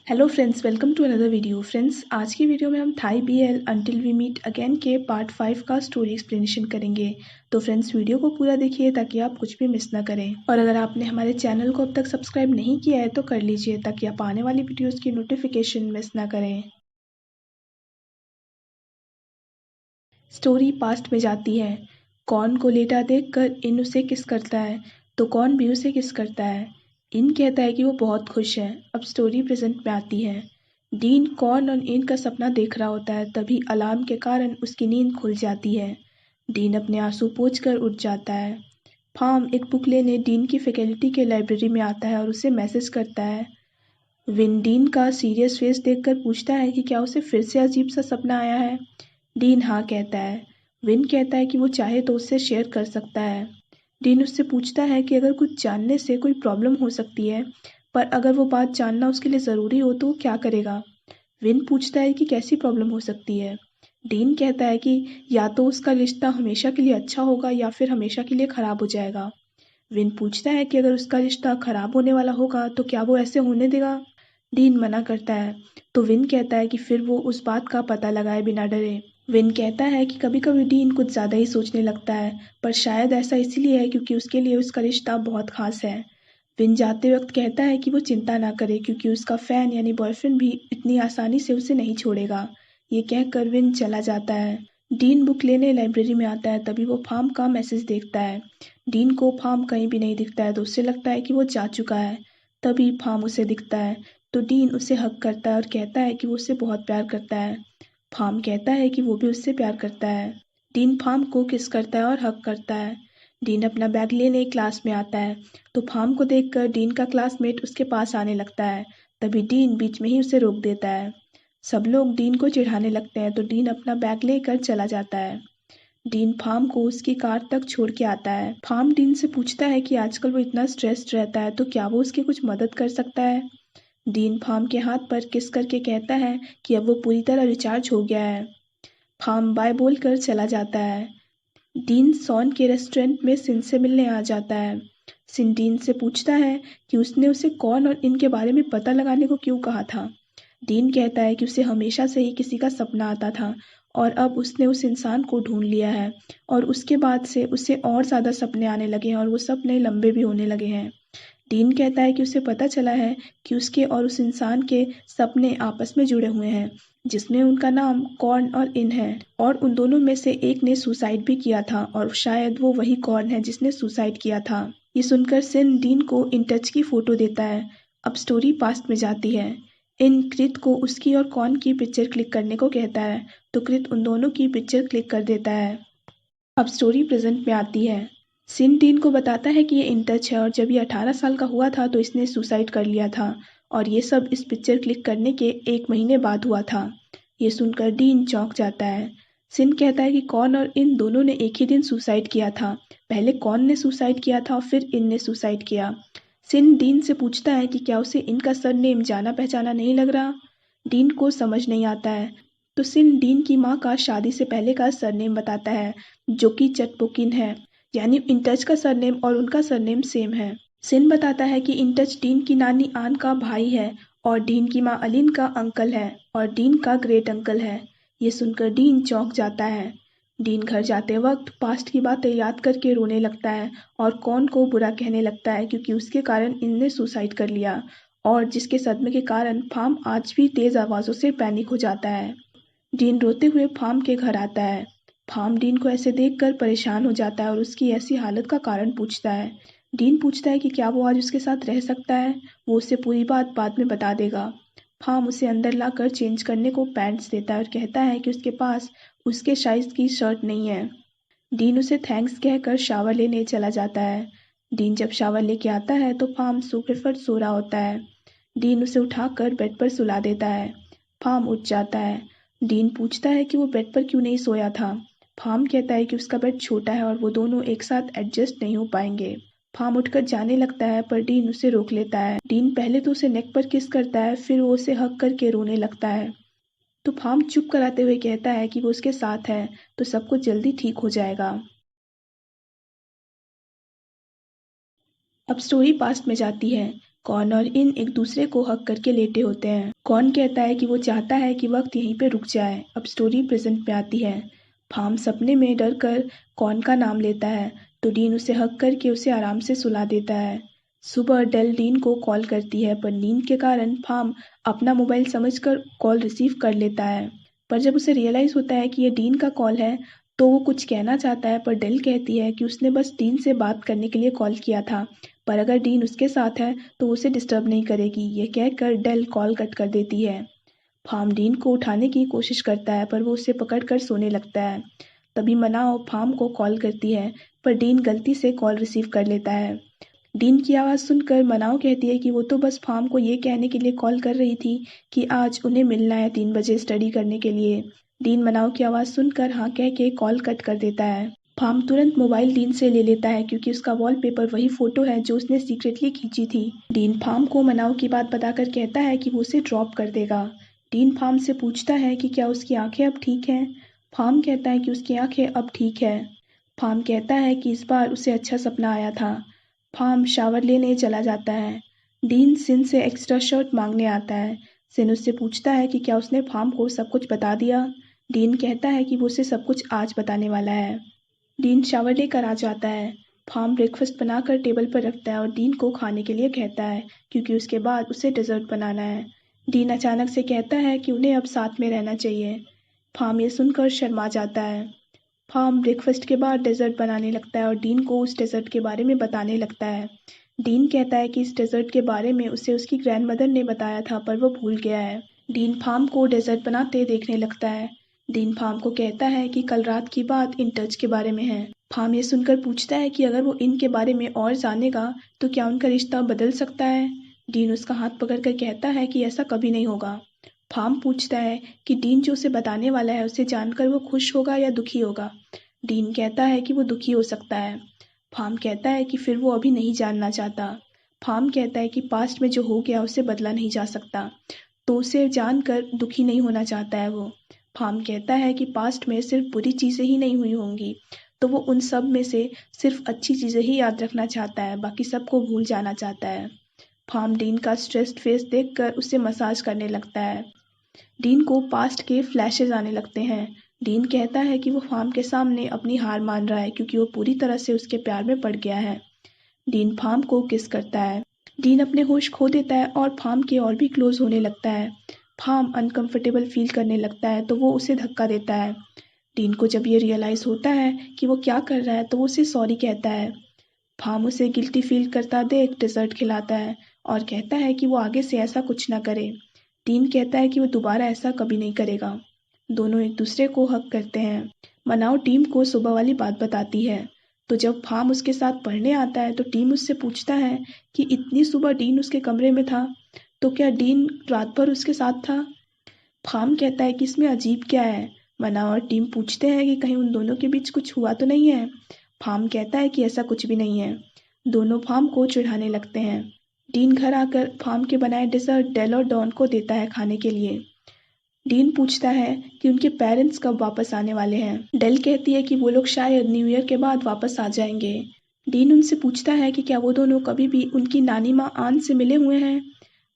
Hello friends, welcome to another video. Friends, आज की video में हम Thai BL until we meet again के पार्ट 5 का स्टोरी एक्सप्लेनेशन करेंगे। तो फ्रेंड्स, वीडियो को पूरा देखिए ताकि आप कुछ भी मिस ना करें। और अगर आपने हमारे चैनल को अब तक सब्सक्राइब नहीं किया है तो कर लीजिए ताकि आप आने वाली वीडियोज़ की नोटिफिकेशन मिस ना करें। स्टोरी पास्ट में जाती है। कॉर्न को लेटा देखकर इन उसे किस करता है तो कॉर्न भी उसे किस करता है। इन कहता है कि वो बहुत खुश है। अब स्टोरी प्रेजेंट में आती है। डीन कॉर्न और इन का सपना देख रहा होता है, तभी अलार्म के कारण उसकी नींद खुल जाती है। डीन अपने आंसू पोंछकर उठ जाता है। फार्म एक बुक लेने डीन की फैकल्टी के लाइब्रेरी में आता है और उसे मैसेज करता है। विन डीन का सीरियस फेस देखकर पूछता है कि क्या उसे फिर से अजीब सा सपना आया है। डीन हाँ कहता है। विन कहता है कि वो चाहे तो उससे शेयर कर सकता है। डीन उससे पूछता है कि अगर कुछ जानने से कोई प्रॉब्लम हो सकती है, पर अगर वो बात जानना उसके लिए ज़रूरी हो तो वो क्या करेगा। विन पूछता है कि कैसी प्रॉब्लम हो सकती है। डीन कहता है कि या तो उसका रिश्ता हमेशा के लिए अच्छा होगा या फिर हमेशा के लिए खराब हो जाएगा। विन पूछता है कि अगर उसका रिश्ता खराब होने वाला होगा तो क्या वो ऐसे होने देगा। डीन मना करता है तो विन कहता है कि फिर वो उस बात का पता लगाए बिना डरे। विन कहता है कि कभी कभी डीन कुछ ज़्यादा ही सोचने लगता है, पर शायद ऐसा इसलिए है क्योंकि उसके लिए उसका रिश्ता बहुत खास है। विन जाते वक्त कहता है कि वो चिंता ना करे क्योंकि उसका फैन यानी बॉयफ्रेंड भी इतनी आसानी से उसे नहीं छोड़ेगा। ये कहकर विन चला जाता है। डीन बुक लेने लाइब्रेरी में आता है, तभी वो फार्म का मैसेज देखता है। डीन को फार्म कहीं भी नहीं दिखता है तो उससे लगता है कि वो जा चुका है। तभी फार्म उसे दिखता है तो डीन उसे हक करता है और कहता है कि वो उससे बहुत प्यार करता है। फार्म कहता है कि वो भी उससे प्यार करता है। डीन फार्म को किस करता है और हक करता है। डीन अपना बैग लेने क्लास में आता है तो फार्म को देखकर डीन का क्लासमेट उसके पास आने लगता है। तभी डीन बीच में ही उसे रोक देता है। सब लोग डीन को चिढ़ाने लगते हैं तो डीन अपना बैग लेकर चला जाता है। डीन फार्म को उसकी कार तक छोड़ के आता है। फार्म डीन से पूछता है कि आजकल वो इतना स्ट्रेस्ड रहता है तो क्या वो उसकी कुछ मदद कर सकता है। डीन फार्म के हाथ पर किस करके कहता है कि अब वो पूरी तरह रिचार्ज हो गया है। फार्म बाय बोलकर चला जाता है। डीन सॉन के रेस्टोरेंट में सिन से मिलने आ जाता है। सिन डीन से पूछता है कि उसने उसे कौन और इनके बारे में पता लगाने को क्यों कहा था। डीन कहता है कि उसे हमेशा से ही किसी का सपना आता था और अब उसने उस इंसान को ढूंढ लिया है और उसके बाद से उसे और ज़्यादा सपने आने लगे हैं और वो सपने लंबे भी होने लगे हैं। डीन कहता है कि उसे पता चला है कि उसके और उस इंसान के सपने आपस में जुड़े हुए हैं, जिसमें उनका नाम कॉर्न और इन है और उन दोनों में से एक ने सुसाइड भी किया था और शायद वो वही कॉर्न है जिसने सुसाइड किया था। ये सुनकर सिन डीन को इन टच की फोटो देता है। अब स्टोरी पास्ट में जाती है। इन कृत को उसकी और कॉर्न की पिक्चर क्लिक करने को कहता है तो कृत उन दोनों की पिक्चर क्लिक कर देता है। अब स्टोरी प्रेजेंट में आती है। सिन डीन को बताता है कि ये इन टच है और जब ये 18 साल का हुआ था तो इसने सुसाइड कर लिया था और ये सब इस पिक्चर क्लिक करने के 1 महीने बाद हुआ था। ये सुनकर डीन चौंक जाता है। सिन कहता है कि कौन और इन दोनों ने एक ही दिन सुसाइड किया था। पहले कौन ने सुसाइड किया था और फिर इन ने सुसाइड किया। सिन डीन से पूछता है कि क्या उसे इनका सरनेम जाना पहचाना नहीं लग रहा। डीन को समझ नहीं आता है तो सिन डीन की माँ का शादी से पहले का सरनेम बताता है, जो कि चटपुकिन है, यानी इंटच का सरनेम और उनका सरनेम सेम है। सिन बताता है कि इंटच डीन की नानी आन का भाई है और डीन की माँ अलिन का अंकल है और डीन का ग्रेट अंकल है। ये सुनकर डीन चौंक जाता है। डीन घर जाते वक्त पास्ट की बातें याद करके रोने लगता है और कौन को बुरा कहने लगता है क्योंकि उसके कारण इनने सुसाइड कर लिया और जिसके सदमे के कारण फार्म आज भी तेज आवाज़ों से पैनिक हो जाता है। डीन रोते हुए फार्म के घर आता है। फार्म डीन को ऐसे देखकर परेशान हो जाता है और उसकी ऐसी हालत का कारण पूछता है। डीन पूछता है कि क्या वो आज उसके साथ रह सकता है। वो उसे पूरी बात बाद में बता देगा। फार्म उसे अंदर लाकर चेंज करने को पैंट्स देता है और कहता है कि उसके पास उसके साइज की शर्ट नहीं है। डीन उसे थैंक्स कहकर शावर लेने चला जाता है। डीन जब शावर लेके आता है तो फार्म सोफे पर सो रहा होता है। डीन उसे उठाकर बेड पर सुला देता है। फार्म उठ जाता है। डीन पूछता है कि वो बेड पर क्यों नहीं सोया था। फार्म कहता है कि उसका बेड छोटा है और वो दोनों एक साथ एडजस्ट नहीं हो पाएंगे। फार्म उठकर जाने लगता है पर डीन उसे रोक लेता है। डीन पहले तो उसे नेक पर किस करता है, फिर वो उसे हक करके रोने लगता है तो फार्म चुप कराते हुए कहता है कि वो उसके साथ है तो सब कुछ जल्दी ठीक हो जाएगा। अब स्टोरी पास्ट में जाती है। कॉर्न और इन एक दूसरे को हक करके लेटे होते हैं। कॉर्न कहता है कि वो चाहता है कि वक्त यहीं पे रुक जाए। अब स्टोरी प्रेजेंट में आती है। फार्म सपने में डर कर कॉर्न का नाम लेता है तो डीन उसे हक करके उसे आराम से सुला देता है। सुबह डेल डीन को कॉल करती है पर नींद के कारण फार्म अपना मोबाइल समझकर कॉल रिसीव कर लेता है। पर जब उसे रियलाइज होता है कि ये डीन का कॉल है तो वो कुछ कहना चाहता है पर डेल कहती है कि उसने बस डीन से बात करने के लिए कॉल किया था, पर अगर डीन उसके साथ है तो उसे डिस्टर्ब नहीं करेगी। ये कहकर डेल कॉल कट कर देती है। फार्म डीन को उठाने की कोशिश करता है पर वो उसे पकड़कर सोने लगता है। तभी मनाओ फार्म को कॉल करती है पर डीन गलती से कॉल रिसीव कर लेता है। डीन की आवाज़ सुनकर मनाओ कहती है कि वो तो बस फार्म को ये कहने के लिए कॉल कर रही थी कि आज उन्हें मिलना है 3 बजे स्टडी करने के लिए। डीन मनाओ की आवाज़ सुनकर हाँ कह के कॉल कट कर देता है। फार्म तुरंत मोबाइल डीन से ले लेता है क्योंकि उसका वॉलपेपर वही फोटो है जो उसने सीक्रेटली खींची थी। डीन फार्म को मनाओ की बात बताकर कहता है कि वो उसे ड्रॉप कर देगा। डीन फार्म से पूछता है कि क्या उसकी आंखें अब ठीक हैं। फार्म कहता है कि उसकी आंखें अब ठीक है। फार्म कहता है कि इस बार उसे अच्छा सपना आया था। फार्म शावर लेने चला जाता है। डीन सिन से एक्स्ट्रा शर्ट मांगने आता है। सिन उससे पूछता है कि क्या उसने फार्म को सब कुछ बता दिया। डीन कहता है कि वो उसे सब कुछ आज बताने वाला है। डीन शावर लेकर आ जाता है। फार्म ब्रेकफास्ट बनाकर टेबल पर रखता है और डीन को खाने के लिए कहता है क्योंकि उसके बाद उसे डेजर्ट बनाना है। डीन अचानक से कहता है कि उन्हें अब साथ में रहना चाहिए। फार्म ये सुनकर शर्मा जाता है। फार्म ब्रेकफास्ट के बाद डेजर्ट बनाने लगता है और डीन को उस डेजर्ट के बारे में बताने लगता है। डीन कहता है कि इस डेजर्ट के बारे में उसे उसकी ग्रैंडमदर ने बताया था पर वो भूल गया है। डीन फार्म को डेजर्ट बनाते देखने लगता है। डीन फार्म को कहता है कि कल रात की बात इन टच के बारे में है। फार्म ये सुनकर पूछता है कि अगर वो इनके बारे में और जानेगा तो क्या उनका रिश्ता बदल सकता है। डीन उसका हाथ पकड़कर कहता है कि ऐसा कभी नहीं होगा। फार्म पूछता है कि डीन जो उसे बताने वाला है उसे जानकर वो खुश होगा या दुखी होगा। डीन कहता है कि वो दुखी हो सकता है। फार्म कहता है कि फिर वो अभी नहीं जानना चाहता। फार्म कहता है कि पास्ट में जो हो गया उसे बदला नहीं जा सकता, तो उसे जानकर दुखी नहीं होना चाहता है वो। फार्म कहता है कि पास्ट में सिर्फ बुरी चीज़ें ही नहीं हुई होंगी, तो वो उन सब में से सिर्फ अच्छी चीज़ें ही याद रखना चाहता है, बाकी सबको भूल जाना चाहता है। फार्म डीन का स्ट्रेस्ड फेस देखकर उसे मसाज करने लगता है। डीन को पास्ट के फ्लैशेस आने लगते हैं। डीन कहता है कि वो फार्म के सामने अपनी हार मान रहा है क्योंकि वो पूरी तरह से उसके प्यार में पड़ गया है। डीन फार्म को किस करता है। डीन अपने होश खो देता है और फार्म के और भी क्लोज होने लगता है। फार्म अनकंफर्टेबल फील करने लगता है तो वो उसे धक्का देता है। डीन को जब ये रियलाइज़ होता है कि वो क्या कर रहा है तो वो उसे सॉरी कहता है। फार्म उसे गिल्टी फील करता देख डेजर्ट खिलाता है और कहता है कि वो आगे से ऐसा कुछ ना करे। डीन कहता है कि वो दोबारा ऐसा कभी नहीं करेगा। दोनों एक दूसरे को हक करते हैं। मनाओ टीम को सुबह वाली बात बताती है, तो जब फार्म उसके साथ पढ़ने आता है तो टीम उससे पूछता है कि इतनी सुबह डीन उसके कमरे में था, तो क्या डीन रात भर उसके साथ था। फार्म कहता है कि इसमें अजीब क्या है। मनाओ और टीम पूछते हैं कि कहीं उन दोनों के बीच कुछ हुआ तो नहीं है। फार्म कहता है कि ऐसा कुछ भी नहीं है। दोनों फार्म को चिढ़ाने लगते हैं। डीन घर आकर फार्म के बनाए डिजर्ट डेल और डॉन को देता है खाने के लिए। डीन पूछता है कि उनके पेरेंट्स कब वापस आने वाले हैं। डेल कहती है कि वो लोग शायद न्यू ईयर के बाद वापस आ जाएंगे। डीन उनसे पूछता है कि क्या वो दोनों कभी भी उनकी नानी माँ आन से मिले हुए हैं।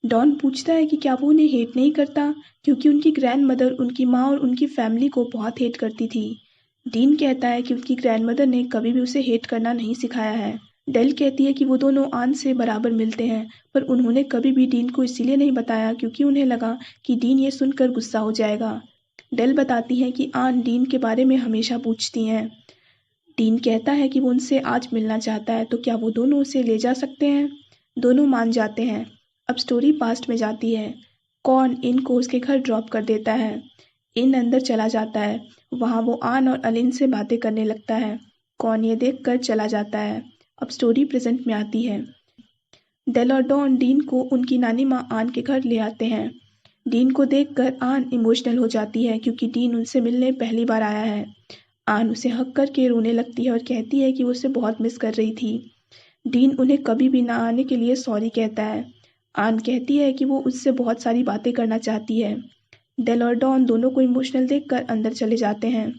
डॉन पूछता है कि क्या वो उन्हें हेट नहीं करता क्योंकि उनकी ग्रैंड मदर उनकी माँ और उनकी फैमिली को बहुत हेट करती थी। डीन कहता है कि उनकी ग्रैंड मदर ने कभी भी उसे हेट करना नहीं सिखाया है। डेल कहती है कि वो दोनों आन से बराबर मिलते हैं, पर उन्होंने कभी भी डीन को इसीलिए नहीं बताया क्योंकि उन्हें लगा कि डीन ये सुनकर गुस्सा हो जाएगा। डेल बताती है कि आन डीन के बारे में हमेशा पूछती हैं। डीन कहता है कि वो उनसे आज मिलना चाहता है, तो क्या वो दोनों उसे ले जा सकते हैं। दोनों मान जाते हैं। अब स्टोरी पास्ट में जाती है। कॉर्न इन को उसके घर ड्रॉप कर देता है। इन अंदर चला जाता है। वहाँ वो आन और अलिन से बातें करने लगता है। कॉर्न ये देखकर चला जाता है। अब स्टोरी प्रेजेंट में आती है। डेल और डॉन डीन को उनकी नानी माँ आन के घर ले आते हैं। डीन को देखकर आन इमोशनल हो जाती है क्योंकि डीन उनसे मिलने पहली बार आया है। आन उसे हक करके रोने लगती है और कहती है कि वो उसे बहुत मिस कर रही थी। डीन उन्हें कभी भी ना आने के लिए सॉरी कहता है। आन कहती है कि वो उससे बहुत सारी बातें करना चाहती है। डेल और डॉन दोनों को इमोशनल देखकर अंदर चले जाते हैं।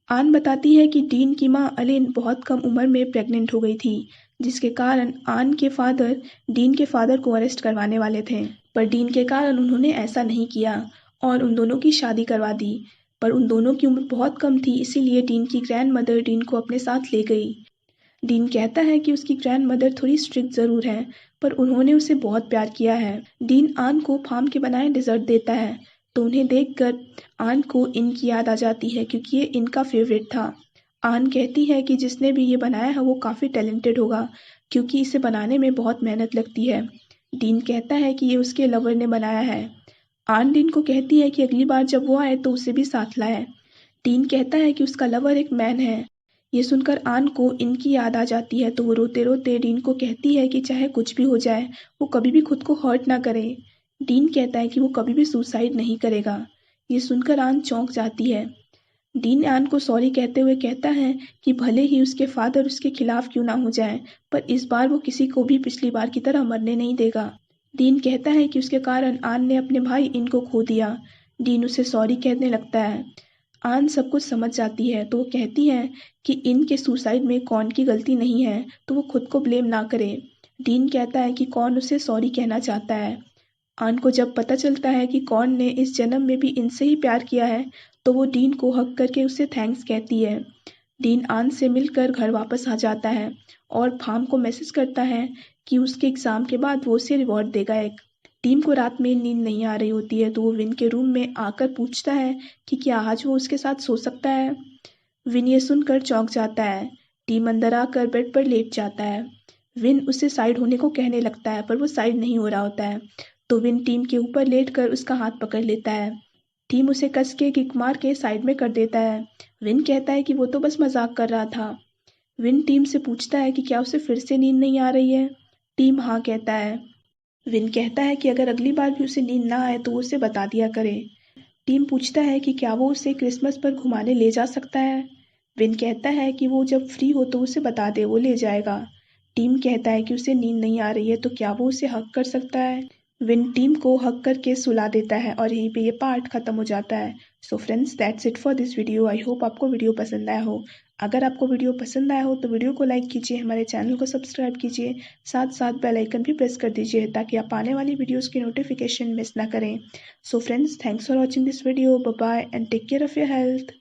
आन बताती है कि डीन की माँ अलेन बहुत कम उम्र में प्रेग्नेंट हो गई थी, जिसके कारण आन के फादर डीन के फादर को अरेस्ट करवाने वाले थे, पर डीन के कारण उन्होंने ऐसा नहीं किया और उन दोनों की शादी करवा दी। पर उन दोनों की उम्र बहुत कम थी, इसीलिए डीन की ग्रैंड मदर डीन को अपने साथ ले गई। डीन कहता है कि उसकी ग्रैंड मदर थोड़ी स्ट्रिक्ट ज़रूर है, पर उन्होंने उसे बहुत प्यार किया है। डीन आन को फार्म के बनाए डिज़र्ट देता है, तो उन्हें देखकर आन को इनकी याद आ जाती है क्योंकि ये इनका फेवरेट था। आन कहती है कि जिसने भी ये बनाया है वो काफ़ी टैलेंटेड होगा क्योंकि इसे बनाने में बहुत मेहनत लगती है। डीन कहता है कि ये उसके लवर ने बनाया है। आन डीन को कहती है कि अगली बार जब वो आए तो उसे भी साथ लाए। डीन कहता है कि उसका लवर एक मैन है। ये सुनकर आन को इनकी याद आ जाती है, तो वो रोते रोते डीन को कहती है कि चाहे कुछ भी हो जाए वो कभी भी खुद को हर्ट ना करे। डीन कहता है कि वो कभी भी सुसाइड नहीं करेगा। ये सुनकर आन चौंक जाती है। डीन आन को सॉरी कहते हुए कहता है कि भले ही उसके फादर उसके खिलाफ क्यों ना हो जाए, पर इस बार वो किसी को भी पिछली बार की तरह मरने नहीं देगा। डीन कहता है कि उसके कारण आन ने अपने भाई इनको खो दिया। डीन उसे सॉरी कहने लगता है। आन सब कुछ समझ जाती है, तो वो कहती है कि इन के सुसाइड में कौन की गलती नहीं है, तो वो खुद को ब्लेम ना करे। डीन कहता है कि कौन उसे सॉरी कहना चाहता है। आन को जब पता चलता है कि कौन ने इस जन्म में भी इनसे ही प्यार किया है, तो वो डीन को हक करके उसे थैंक्स कहती है। डीन आन से मिलकर घर वापस आ जाता है और फार्म को मैसेज करता है कि उसके एग्ज़ाम के बाद वो उसे रिवॉर्ड देगा एक। टीम को रात में नींद नहीं आ रही होती है, तो वो विन के रूम में आकर पूछता है कि क्या आज वो उसके साथ सो सकता है। विन ये सुनकर चौंक जाता है। टीम अंदर आकर बेड पर लेट जाता है। विन उसे साइड होने को कहने लगता है, पर वो साइड नहीं हो रहा होता है, तो विन टीम के ऊपर लेटकर उसका हाथ पकड़ लेता है। टीम उसे कस के किक मार के साइड में कर देता है। विन कहता है कि वो तो बस मजाक कर रहा था। विन टीम से पूछता है कि क्या उसे फिर से नींद नहीं आ रही है। टीम हाँ कहता है। विन कहता है कि अगर अगली बार भी उसे नींद ना आए तो वो उसे बता दिया करे। टीम पूछता है कि क्या वो उसे क्रिसमस पर घुमाने ले जा सकता है। विन कहता है कि वो जब फ्री हो तो उसे बता दे, वो ले जाएगा। टीम कहता है कि उसे नींद नहीं आ रही है, तो क्या वो उसे हक कर सकता है। विन टीम को हक करके सुला देता है और यहीं पे ये पार्ट खत्म हो जाता है। So friends, that's it for this video. I hope आपको वीडियो पसंद आया हो। अगर आपको वीडियो पसंद आया हो तो वीडियो को लाइक कीजिए, हमारे चैनल को सब्सक्राइब कीजिए, साथ साथ बेल आइकन भी प्रेस कर दीजिए ताकि आप आने वाली वीडियोस की नोटिफिकेशन मिस ना करें। So friends, thanks for watching this video. Bye bye and take care of your health.